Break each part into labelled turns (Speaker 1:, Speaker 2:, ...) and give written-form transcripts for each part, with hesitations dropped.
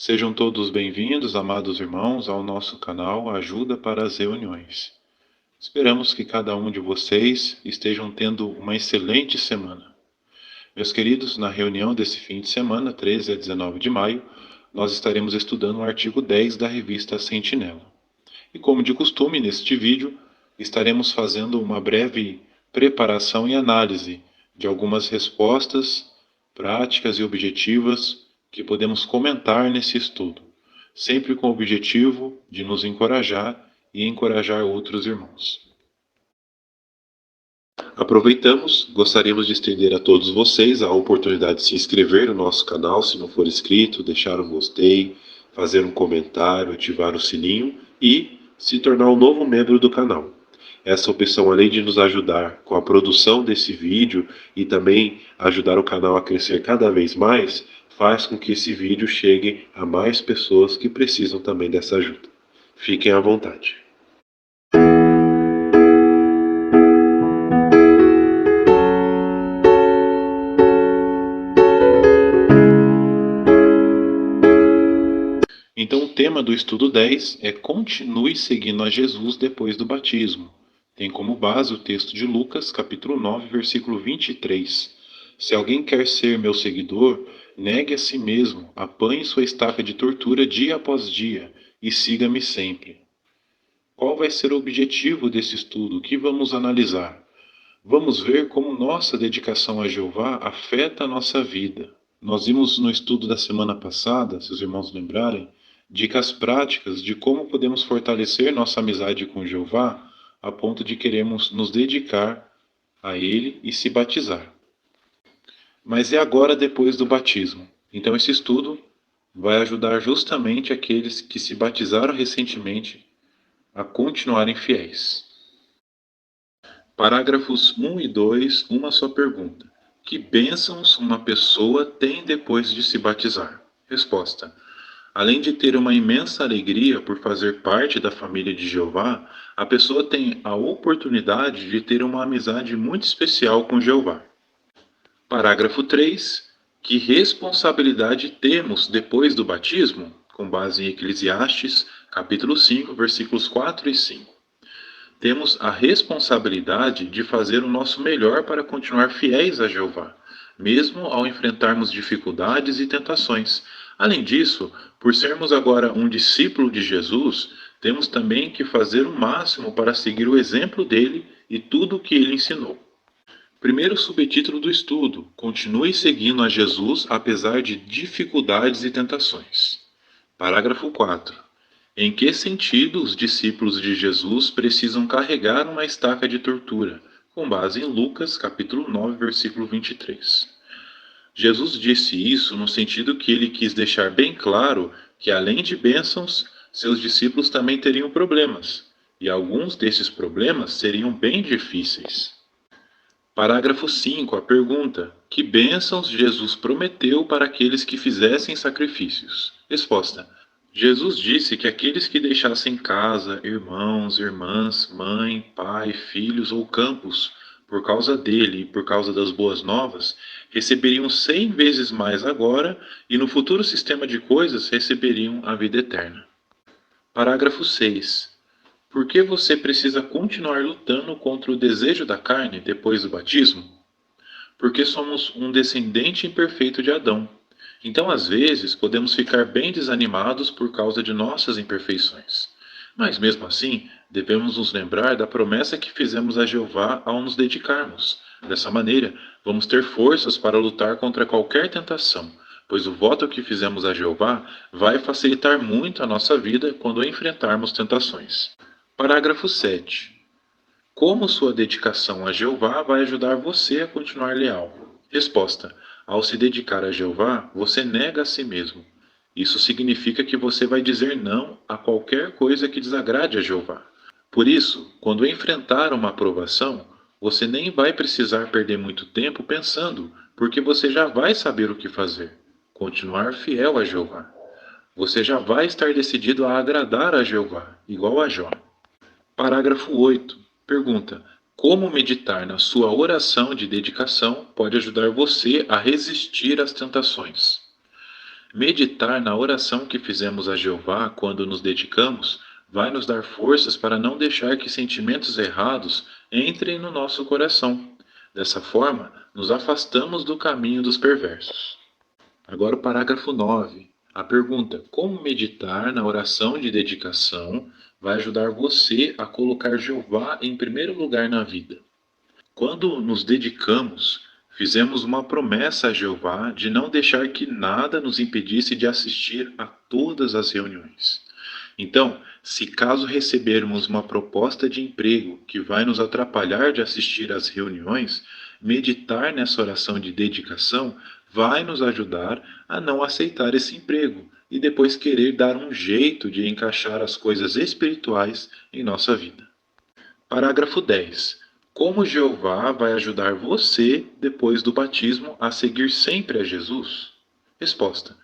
Speaker 1: Sejam todos bem-vindos, amados irmãos, ao nosso canal Ajuda para as Reuniões. Esperamos que cada um de vocês estejam tendo uma excelente semana. Meus queridos, na reunião desse fim de semana, 13 a 19 de maio, nós estaremos estudando o artigo 10 da revista Sentinela. E como de costume, neste vídeo, estaremos fazendo uma breve preparação e análise de algumas respostas práticas e objetivas que podemos comentar nesse estudo, sempre com o objetivo de nos encorajar e encorajar outros irmãos. Aproveitamos, gostaríamos de estender a todos vocês a oportunidade de se inscrever no nosso canal, se não for inscrito, deixar um gostei, fazer um comentário, ativar o sininho e se tornar um novo membro do canal. Essa opção, além de nos ajudar com a produção desse vídeo e também ajudar o canal a crescer cada vez mais, faz com que esse vídeo chegue a mais pessoas que precisam também dessa ajuda. Fiquem à vontade. Então, o tema do estudo 10 é Continue seguindo a Jesus depois do batismo. Tem como base o texto de Lucas, capítulo 9, versículo 23. Se alguém quer ser meu seguidor, negue a si mesmo, apanhe sua estaca de tortura dia após dia e siga-me sempre. Qual vai ser o objetivo desse estudo? O que vamos analisar? Vamos ver como nossa dedicação a Jeová afeta a nossa vida. Nós vimos no estudo da semana passada, se os irmãos lembrarem, dicas práticas de como podemos fortalecer nossa amizade com Jeová a ponto de queremos nos dedicar a Ele e se batizar. Mas é agora depois do batismo. Então esse estudo vai ajudar justamente aqueles que se batizaram recentemente a continuarem fiéis. Parágrafos 1 e 2, uma só pergunta. Que bênçãos uma pessoa tem depois de se batizar? Resposta. Além de ter uma imensa alegria por fazer parte da família de Jeová, a pessoa tem a oportunidade de ter uma amizade muito especial com Jeová. Parágrafo 3. Que responsabilidade temos depois do batismo? Com base em Eclesiastes, capítulo 5, versículos 4 e 5. Temos a responsabilidade de fazer o nosso melhor para continuar fiéis a Jeová, mesmo ao enfrentarmos dificuldades e tentações. Além disso, por sermos agora um discípulo de Jesus, temos também que fazer o máximo para seguir o exemplo dele e tudo o que ele ensinou. Primeiro subtítulo do estudo: Continue seguindo a Jesus apesar de dificuldades e tentações. Parágrafo 4. Em que sentido os discípulos de Jesus precisam carregar uma estaca de tortura? Com base em Lucas, capítulo 9, versículo 23. Jesus disse isso no sentido que ele quis deixar bem claro que, além de bênçãos, seus discípulos também teriam problemas, e alguns desses problemas seriam bem difíceis. Parágrafo 5, a pergunta: que bênçãos Jesus prometeu para aqueles que fizessem sacrifícios? Resposta: Jesus disse que aqueles que deixassem casa, irmãos, irmãs, mãe, pai, filhos ou campos, por causa dele e por causa das boas novas, receberiam 100 vezes mais agora e no futuro sistema de coisas receberiam a vida eterna. Parágrafo 6. Por que você precisa continuar lutando contra o desejo da carne depois do batismo? Porque somos um descendente imperfeito de Adão. Então, às vezes, podemos ficar bem desanimados por causa de nossas imperfeições. Mas, mesmo assim, devemos nos lembrar da promessa que fizemos a Jeová ao nos dedicarmos. Dessa maneira, vamos ter forças para lutar contra qualquer tentação, pois o voto que fizemos a Jeová vai facilitar muito a nossa vida quando enfrentarmos tentações. Parágrafo 7. Como sua dedicação a Jeová vai ajudar você a continuar leal? Resposta: ao se dedicar a Jeová, você nega a si mesmo. Isso significa que você vai dizer não a qualquer coisa que desagrade a Jeová. Por isso, quando enfrentar uma aprovação, você nem vai precisar perder muito tempo pensando, porque você já vai saber o que fazer. Continuar fiel a Jeová. Você já vai estar decidido a agradar a Jeová, igual a Jó. Parágrafo 8. Pergunta: como meditar na sua oração de dedicação pode ajudar você a resistir às tentações? Meditar na oração que fizemos a Jeová quando nos dedicamos vai nos dar forças para não deixar que sentimentos errados entrem no nosso coração. Dessa forma, nos afastamos do caminho dos perversos. Agora o parágrafo 9. A pergunta: como meditar na oração de dedicação vai ajudar você a colocar Jeová em primeiro lugar na vida? Quando nos dedicamos, fizemos uma promessa a Jeová de não deixar que nada nos impedisse de assistir a todas as reuniões. Então, se caso recebermos uma proposta de emprego que vai nos atrapalhar de assistir às reuniões, meditar nessa oração de dedicação vai nos ajudar a não aceitar esse emprego e depois querer dar um jeito de encaixar as coisas espirituais em nossa vida. Parágrafo 10. Como Jeová vai ajudar você, depois do batismo, a seguir sempre a Jesus? Resposta.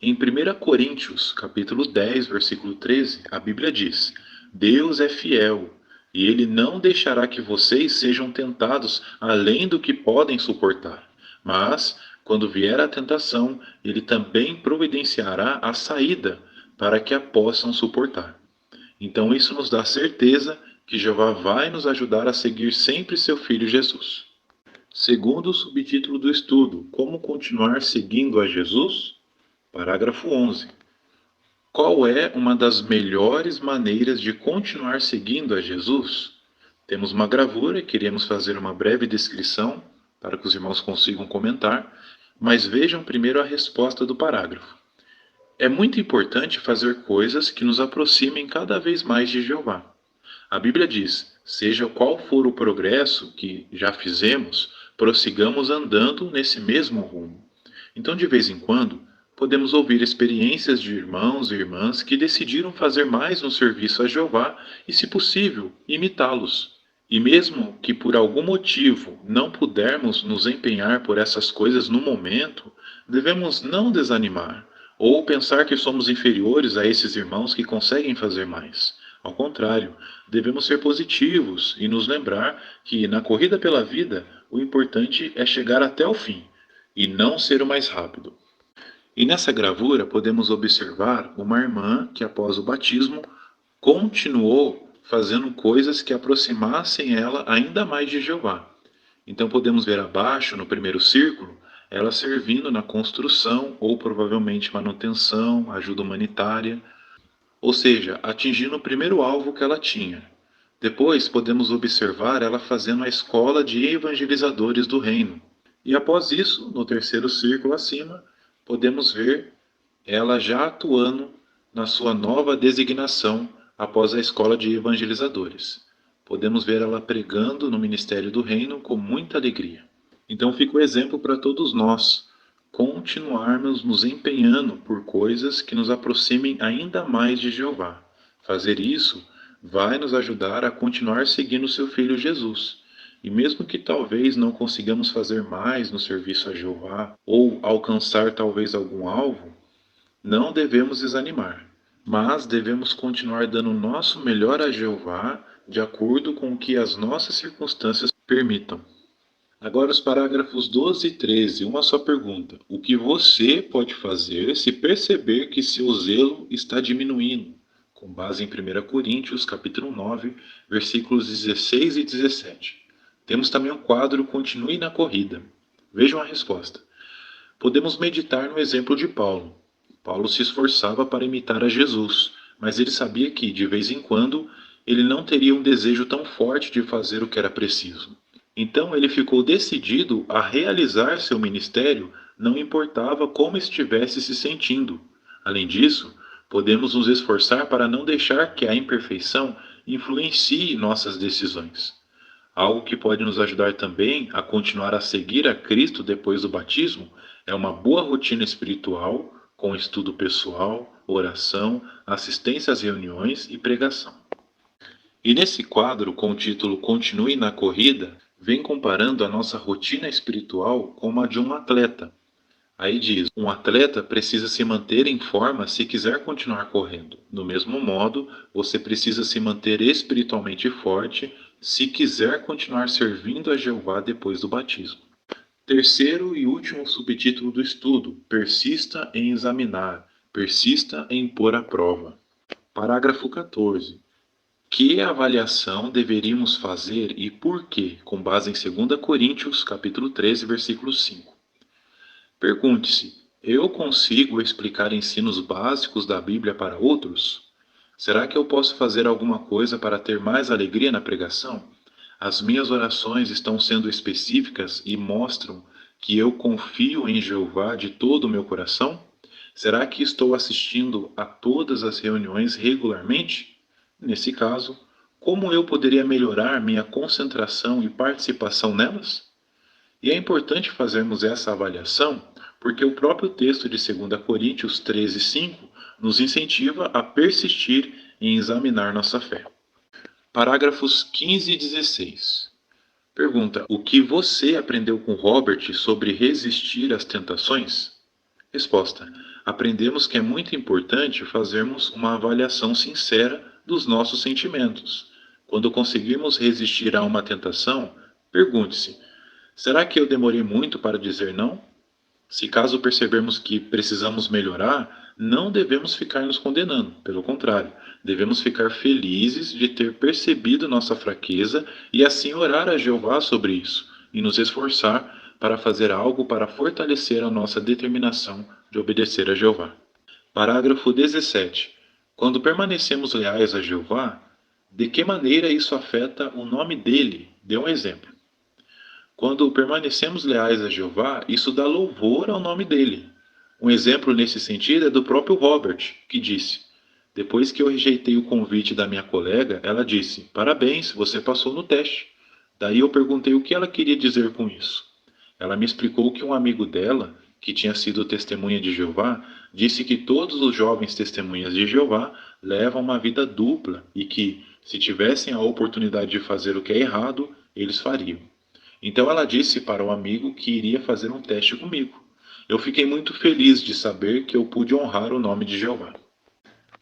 Speaker 1: Em 1 Coríntios, capítulo 10, versículo 13, a Bíblia diz: Deus é fiel, e ele não deixará que vocês sejam tentados além do que podem suportar. Mas, quando vier a tentação, ele também providenciará a saída para que a possam suportar. Então isso nos dá certeza que Jeová vai nos ajudar a seguir sempre seu Filho Jesus. Segundo o subtítulo do estudo, como continuar seguindo a Jesus? Parágrafo 11. Qual é uma das melhores maneiras de continuar seguindo a Jesus? Temos uma gravura e queremos fazer uma breve descrição para que os irmãos consigam comentar, mas vejam primeiro a resposta do parágrafo. É muito importante fazer coisas que nos aproximem cada vez mais de Jeová. A Bíblia diz: seja qual for o progresso que já fizemos, prossigamos andando nesse mesmo rumo. Então, de vez em quando, podemos ouvir experiências de irmãos e irmãs que decidiram fazer mais no serviço a Jeová e, se possível, imitá-los. E mesmo que por algum motivo não pudermos nos empenhar por essas coisas no momento, devemos não desanimar ou pensar que somos inferiores a esses irmãos que conseguem fazer mais. Ao contrário, devemos ser positivos e nos lembrar que, na corrida pela vida, o importante é chegar até o fim e não ser o mais rápido. E nessa gravura podemos observar uma irmã que, após o batismo, continuou fazendo coisas que aproximassem ela ainda mais de Jeová. Então podemos ver abaixo, no primeiro círculo, ela servindo na construção ou provavelmente manutenção, ajuda humanitária, ou seja, atingindo o primeiro alvo que ela tinha. Depois podemos observar ela fazendo a escola de evangelizadores do reino. E após isso, no terceiro círculo acima, podemos ver ela já atuando na sua nova designação após a escola de evangelizadores. Podemos ver ela pregando no ministério do reino com muita alegria. Então fica o exemplo para todos nós, continuarmos nos empenhando por coisas que nos aproximem ainda mais de Jeová. Fazer isso vai nos ajudar a continuar seguindo seu Filho Jesus. E mesmo que talvez não consigamos fazer mais no serviço a Jeová ou alcançar talvez algum alvo, não devemos desanimar, mas devemos continuar dando o nosso melhor a Jeová de acordo com o que as nossas circunstâncias permitam. Agora os parágrafos 12 e 13, uma só pergunta. O que você pode fazer se perceber que seu zelo está diminuindo? Com base em 1 Coríntios, capítulo 9, versículos 16 e 17. Temos também o quadro Continue na Corrida. Vejam a resposta. Podemos meditar no exemplo de Paulo. Paulo se esforçava para imitar a Jesus, mas ele sabia que, de vez em quando, ele não teria um desejo tão forte de fazer o que era preciso. Então ele ficou decidido a realizar seu ministério, não importava como estivesse se sentindo. Além disso, podemos nos esforçar para não deixar que a imperfeição influencie nossas decisões. Algo que pode nos ajudar também a continuar a seguir a Cristo depois do batismo é uma boa rotina espiritual, com estudo pessoal, oração, assistência às reuniões e pregação. E nesse quadro, com o título Continue na Corrida, vem comparando a nossa rotina espiritual com a de um atleta. Aí diz, um atleta precisa se manter em forma se quiser continuar correndo. Do mesmo modo, você precisa se manter espiritualmente forte se quiser continuar servindo a Jeová depois do batismo. Terceiro e último subtítulo do estudo: persista em examinar, persista em pôr à prova. Parágrafo 14. Que avaliação deveríamos fazer e por quê, com base em 2 Coríntios, capítulo 13, versículo 5. Pergunte-se: eu consigo explicar ensinos básicos da Bíblia para outros? Será que eu posso fazer alguma coisa para ter mais alegria na pregação? As minhas orações estão sendo específicas e mostram que eu confio em Jeová de todo o meu coração? Será que estou assistindo a todas as reuniões regularmente? Nesse caso, como eu poderia melhorar minha concentração e participação nelas? E é importante fazermos essa avaliação porque o próprio texto de 2 Coríntios 13:5 nos incentiva a persistir em examinar nossa fé. Parágrafos 15 e 16. Pergunta: o que você aprendeu com Robert sobre resistir às tentações? Resposta: aprendemos que é muito importante fazermos uma avaliação sincera dos nossos sentimentos. Quando conseguirmos resistir a uma tentação, pergunte-se: será que eu demorei muito para dizer não? Se caso percebermos que precisamos melhorar, não devemos ficar nos condenando. Pelo contrário, devemos ficar felizes de ter percebido nossa fraqueza e assim orar a Jeová sobre isso e nos esforçar para fazer algo para fortalecer a nossa determinação de obedecer a Jeová. Parágrafo 17. Quando permanecemos leais a Jeová, de que maneira isso afeta o nome dele? Dê um exemplo. Quando permanecemos leais a Jeová, isso dá louvor ao nome dele. Um exemplo nesse sentido é do próprio Robert, que disse: depois que eu rejeitei o convite da minha colega, ela disse: parabéns, você passou no teste. Daí eu perguntei o que ela queria dizer com isso. Ela me explicou que um amigo dela, que tinha sido testemunha de Jeová, disse que todos os jovens testemunhas de Jeová levam uma vida dupla e que, se tivessem a oportunidade de fazer o que é errado, eles fariam. Então ela disse para o amigo que iria fazer um teste comigo. Eu fiquei muito feliz de saber que eu pude honrar o nome de Jeová.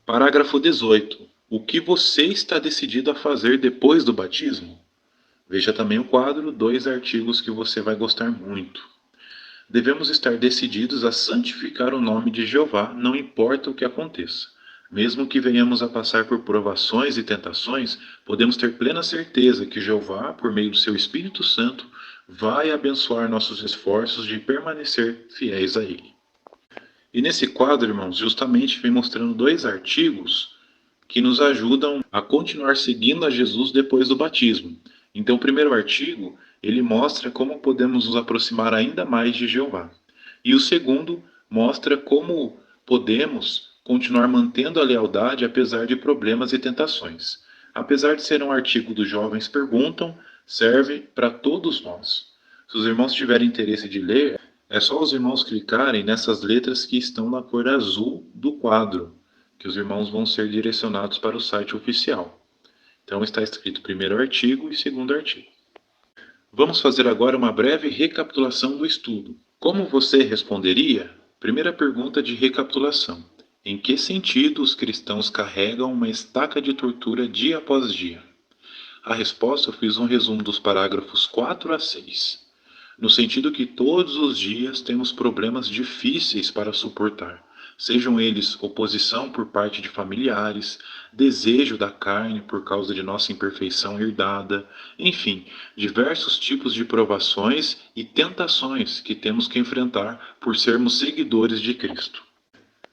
Speaker 1: Parágrafo 18. O que você está decidido a fazer depois do batismo? Veja também o quadro, 2 artigos que você vai gostar muito. Devemos estar decididos a santificar o nome de Jeová, não importa o que aconteça. Mesmo que venhamos a passar por provações e tentações, podemos ter plena certeza que Jeová, por meio do seu Espírito Santo, vai abençoar nossos esforços de permanecer fiéis a Ele. E nesse quadro, irmãos, justamente vem mostrando 2 artigos que nos ajudam a continuar seguindo a Jesus depois do batismo. Então, o primeiro artigo, ele mostra como podemos nos aproximar ainda mais de Jeová. E o segundo mostra como podemos continuar mantendo a lealdade apesar de problemas e tentações. Apesar de ser um artigo dos Jovens Perguntam, serve para todos nós. Se os irmãos tiverem interesse de ler, é só os irmãos clicarem nessas letras que estão na cor azul do quadro, que os irmãos vão ser direcionados para o site oficial. Então está escrito primeiro artigo e segundo artigo. Vamos fazer agora uma breve recapitulação do estudo. Como você responderia? Primeira pergunta de recapitulação. Em que sentido os cristãos carregam uma estaca de tortura dia após dia? A resposta eu fiz um resumo dos parágrafos 4 a 6. No sentido que todos os dias temos problemas difíceis para suportar, sejam eles oposição por parte de familiares, desejo da carne por causa de nossa imperfeição herdada, enfim, diversos tipos de provações e tentações que temos que enfrentar por sermos seguidores de Cristo.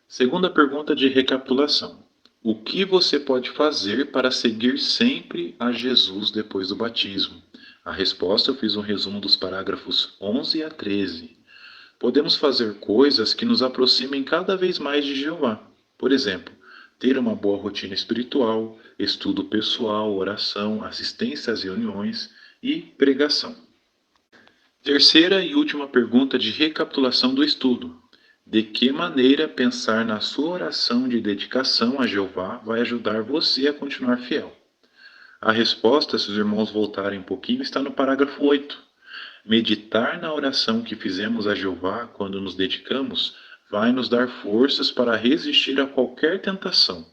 Speaker 1: Segunda pergunta de recapitulação. O que você pode fazer para seguir sempre a Jesus depois do batismo? A resposta eu fiz um resumo dos parágrafos 11 a 13. Podemos fazer coisas que nos aproximem cada vez mais de Jeová. Por exemplo, ter uma boa rotina espiritual, estudo pessoal, oração, assistência às reuniões e pregação. Terceira e última pergunta de recapitulação do estudo. De que maneira pensar na sua oração de dedicação a Jeová vai ajudar você a continuar fiel? A resposta, se os irmãos voltarem um pouquinho, está no parágrafo 8. Meditar na oração que fizemos a Jeová quando nos dedicamos vai nos dar forças para resistir a qualquer tentação.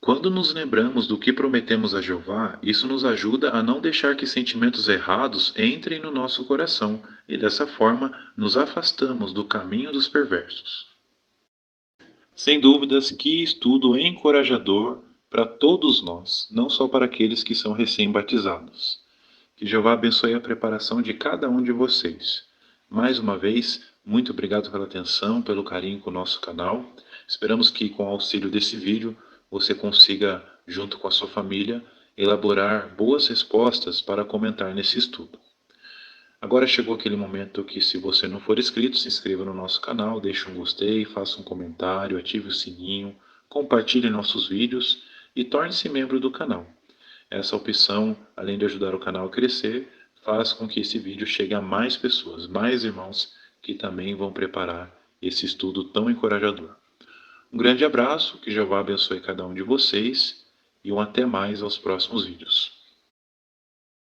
Speaker 1: Quando nos lembramos do que prometemos a Jeová, isso nos ajuda a não deixar que sentimentos errados entrem no nosso coração e dessa forma nos afastamos do caminho dos perversos. Sem dúvidas, que estudo encorajador para todos nós, não só para aqueles que são recém-batizados. Que Jeová abençoe a preparação de cada um de vocês. Mais uma vez, muito obrigado pela atenção, pelo carinho com o nosso canal. Esperamos que, com o auxílio desse vídeo, você consiga, junto com a sua família, elaborar boas respostas para comentar nesse estudo. Agora chegou aquele momento que, se você não for inscrito, se inscreva no nosso canal, deixe um gostei, faça um comentário, ative o sininho, compartilhe nossos vídeos e torne-se membro do canal. Essa opção, além de ajudar o canal a crescer, faz com que esse vídeo chegue a mais pessoas, mais irmãos que também vão preparar esse estudo tão encorajador. Um grande abraço, que Jeová abençoe cada um de vocês e um até mais aos próximos vídeos.